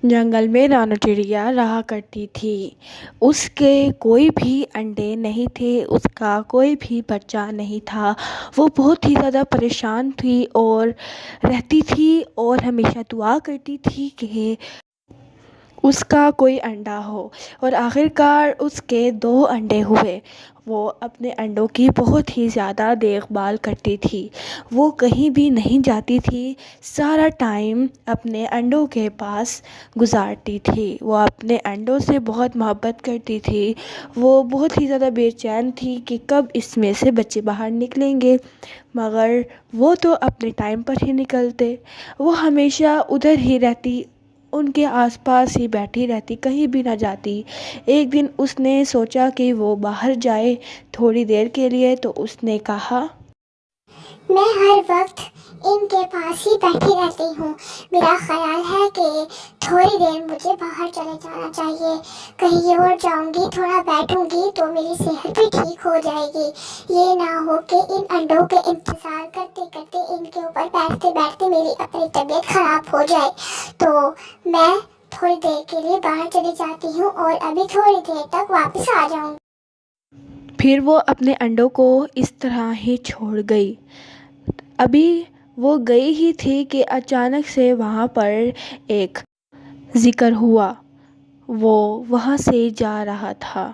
جنگل میں رانو چڑیا رہا کرتی تھی۔ اس کے کوئی بھی انڈے نہیں تھے، اس کا کوئی بھی بچہ نہیں تھا۔ وہ بہت ہی زیادہ پریشان تھی اور رہتی تھی اور ہمیشہ دعا کرتی تھی کہ اس کا کوئی انڈا ہو، اور آخرکار اس کے 2 انڈے ہوئے۔ وہ اپنے انڈوں کی بہت ہی زیادہ دیکھ بھال کرتی تھی۔ وہ کہیں بھی نہیں جاتی تھی، سارا ٹائم اپنے انڈوں کے پاس گزارتی تھی۔ وہ اپنے انڈوں سے بہت محبت کرتی تھی۔ وہ بہت ہی زیادہ بے چین تھی کہ کب اس میں سے بچے باہر نکلیں گے، مگر وہ تو اپنے ٹائم پر ہی نکلتے۔ وہ ہمیشہ ادھر ہی رہتی، ان کے آس پاس ہی بیٹھی رہتی، کہیں بھی نہ جاتی۔ ایک دن اس نے سوچا کہ وہ باہر جائے تھوڑی دیر کے لیے، تو اس نے کہا، میں ہر وقت ان کے پاس ہی بیٹھی رہتی ہوں، میرا خیال ہے کہ تھوڑی دیر مجھے باہر چلے جانا چاہیے، کہیں اور جاؤں گی، تھوڑا بیٹھوں گی تو میری صحت بھی ٹھیک ہو جائے گی۔ یہ نہ ہو کہ ان انڈوں کے انتظار کرتے کرتے ان کے اوپر بیٹھتے بیٹھتے میری اپنی طبیعت خراب ہو جائے۔ تو میں تھوڑی دیر کے لیے باہر چلی جاتی ہوں اور ابھی تھوڑی دیر تک واپس آ جاؤں گی۔ پھر وہ اپنے انڈوں کو اس طرح ہی چھوڑ گئی۔ ابھی وہ گئی ہی تھی کہ اچانک سے وہاں پر ایک ذکر ہوا۔ وہ وہاں سے جا رہا تھا۔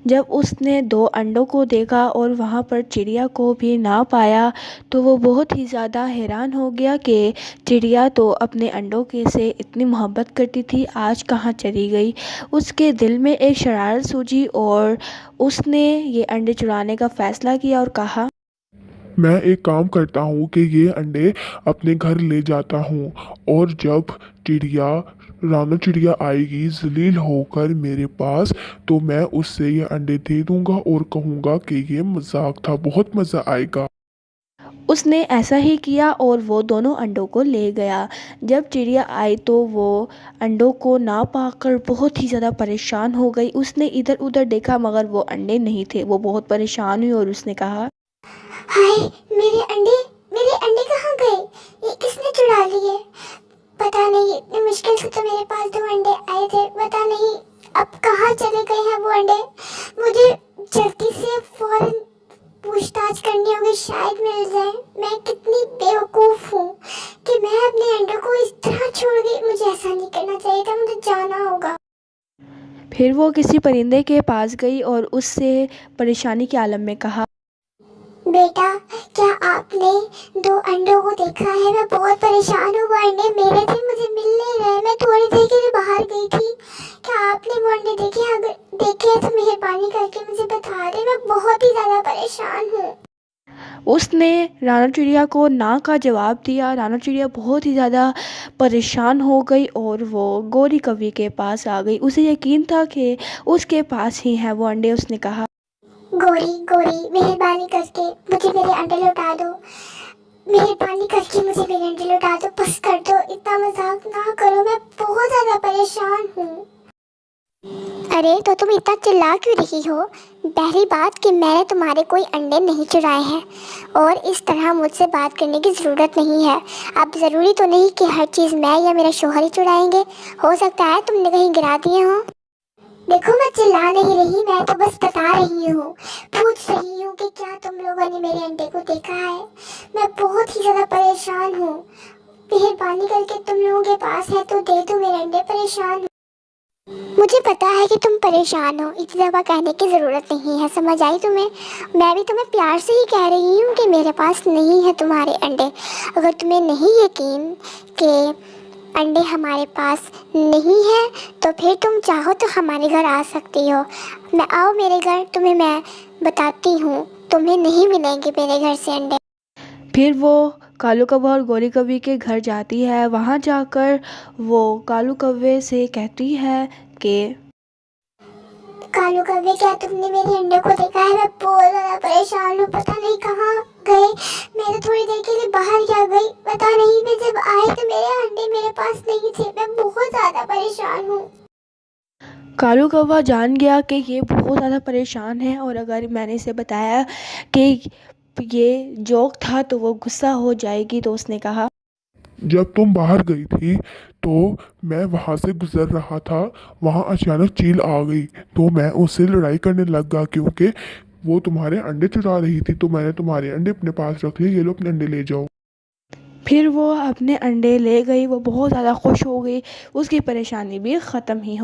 جب اس نے 2 انڈوں کو دیکھا اور وہاں پر چڑیا کو بھی نہ پایا، تو وہ بہت ہی زیادہ حیران ہو گیا کہ چڑیا تو اپنے انڈوں کے سے اتنی محبت کرتی تھی، آج کہاں چلی گئی۔ اس کے دل میں ایک شرارت سوچی اور اس نے یہ انڈے چرانے کا فیصلہ کیا اور کہا، میں ایک کام کرتا ہوں کہ یہ انڈے اپنے گھر لے جاتا ہوں، اور جب رانو چڑیا آئے گی ذلیل ہو کر میرے پاس، تو میں اس سے یہ انڈے دے دوں گا اور کہوں گا کہ یہ مذاق تھا، بہت مزہ آئے گا۔ اس نے ایسا ہی کیا اور وہ دونوں انڈوں کو لے گیا۔ جب چڑیا آئی تو وہ انڈوں کو نہ پا کر بہت ہی زیادہ پریشان ہو گئی۔ اس نے ادھر ادھر دیکھا مگر وہ انڈے نہیں تھے۔ وہ بہت پریشان ہوئی اور اس نے کہا، ہائے، میرے انڈے کہاں گئے؟ یہ کس نے چڑا لیے؟ پتا نہیں، اتنی مشکل سے تو میرے پاس 2 انڈے آئے تھے، پتا نہیں اب کہاں چلے گئے ہیں وہ انڈے۔ مجھے جلدی سے فوراً پوچھ تاچھ کرنی ہوگی، شاید مل جائیں۔ میں کتنی بیوقوف ہوں کہ میں اپنے انڈوں کو اس طرح چھوڑ گئی، مجھے ایسا نہیں کرنا چاہیے تھا، مجھے جانا ہوگا۔ پھر وہ کسی پرندے کے پاس گئی اور اس سے پریشانی کے عالم میں کہا، بیٹا، کیا آپ نے 2 انڈوں کو دیکھا ہے؟ میں بہت پریشان ہوں، وہ انڈے میرے تھے، مجھے مل نہیں رہے، میں تھوڑی دیر کے لیے باہر گئی تھی، کیا آپ نے وہ انڈے دیکھے؟ اگر دیکھے تو مہربانی کر کے مجھے بتا دیں، میں بہت ہی زیادہ پریشان ہوں۔ اس نے رانو چڑیا کو نا کا جواب دیا۔ رانو چڑیا بہت ہی زیادہ پریشان ہو گئی اور وہ گوری کوی کے پاس آ گئی۔ اسے یقین تھا کہ اس کے پاس ہی ہیں وہ انڈے۔ اس نے کہا، گوری، مہربانی کر کے مجھے میرے انڈے لوٹا دو، مہربانی کر کے مجھے میرے انڈے لوٹا دو، بس کر دو، اتنا مذاق نہ کرو، میں بہت زیادہ پریشان ہوں۔ ارے تو تم اتنا چلا کیوں رہی ہو؟ پہلی بات کہ میں نے تمہارے کوئی انڈے نہیں چرائے ہیں، اور اس طرح مجھ سے بات کرنے کی ضرورت نہیں ہے۔ اب ضروری تو نہیں کہ ہر چیز میں یا میرا شوہر ہی چرائیں گے، ہو سکتا ہے تم نے کہیں گرا دیے ہوں۔ دیکھو، میں چلا نہیں رہی، میں تو بس بتا رہی ہوں، پوچھ رہی ہوں کہ کیا تم لوگوں نے میرے انڈے کو دیکھا ہے؟ میں بہت ہی زیادہ پریشان ہوں، مہربانی کر کے تم لوگوں کے پاس ہے تو دے دو میرے انڈے، پریشان ہوں۔ مجھے پتا ہے کہ تم پریشان ہو، اتنی دفعہ کہنے کی ضرورت نہیں ہے، سمجھ آئی تمہیں؟ میں بھی تمہیں پیار سے ہی کہہ رہی ہوں کہ میرے پاس نہیں ہے تمہارے انڈے۔ اگر تمہیں نہیں یقین کہ انڈے ہمارے پاس نہیں ہیں تو پھر تم چاہو تو ہمارے گھر آ سکتی ہو۔ آؤ میرے گھر، تمہیں میں بتاتی ہوں، تمہیں نہیں ملیں گے میرے گھر سے انڈے۔ پھر وہ کالو کوا اور گوری کوی کے گھر جاتی ہے۔ وہاں جا کر وہ کالو کوے سے کہتی ہے کہ کالو کوے، کیا تم نے میرے انڈے کو دیکھا ہے؟ میں بہت زیادہ پریشان ہوں، پتہ نہیں کہاں گئے، میں تو تھوڑی دیر کے لیے باہر کیا گئی، پتہ نہیں، میں جب آئی تو میرے انڈے میرے پاس نہیں تھے، میں بہت زیادہ پریشان ہوں۔ کالو کوا جان گیا کہ یہ بہت زیادہ پریشان ہے، اور اگر میں نے اسے بتایا کہ یہ جوک تھا تو وہ غصہ ہو جائے گی، تو اس نے کہا، جب تم باہر گئی تھی تو میں وہاں سے گزر رہا تھا، وہاں اچانک چیل آ گئی تو میں اس سے لڑائی کرنے لگ گیا کیونکہ وہ تمہارے انڈے چرا رہی تھی، تو میں نے تمہارے انڈے اپنے پاس رکھ لیے، یہ لو اپنے انڈے لے جاؤ۔ پھر وہ اپنے انڈے لے گئی، وہ بہت زیادہ خوش ہو گئی، اس کی پریشانی بھی ختم ہی ہو